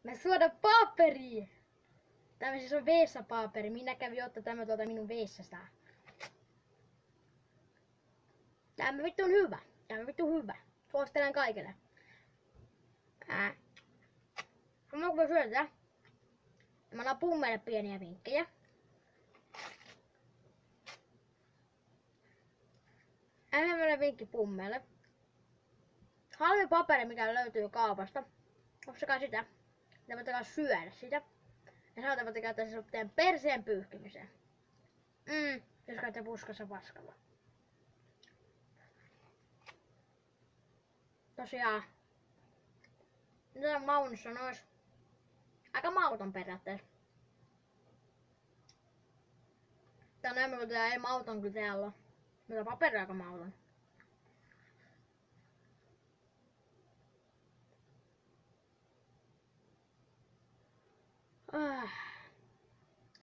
Mä suoda paperia! Tämä siis on vessapaperi. Minä kävin ottaa tämä tuolta minun vessasta. Tämä vittu on hyvä. Tämä on vittu hyvä. Suosittelen kaikille. Mä kun syötä. Mä annan Pummeille pieniä vinkkejä. Ensimmäinen vinkki Pummeille. Halvin paperi, mikä löytyy kaupasta. Ostakaa sitä. Te voitte syödä sitä. Ja saata voitte käyttää sen teidän perseen pyyhkimiseen. Jos käytte puskassa paskalla. Tosiaan. Mitä maun sanois? Aika mauton periaatteessa. Tää on enemmän kuin tää ei mauton kyllä täällä on. Mutta paperi aika mauton.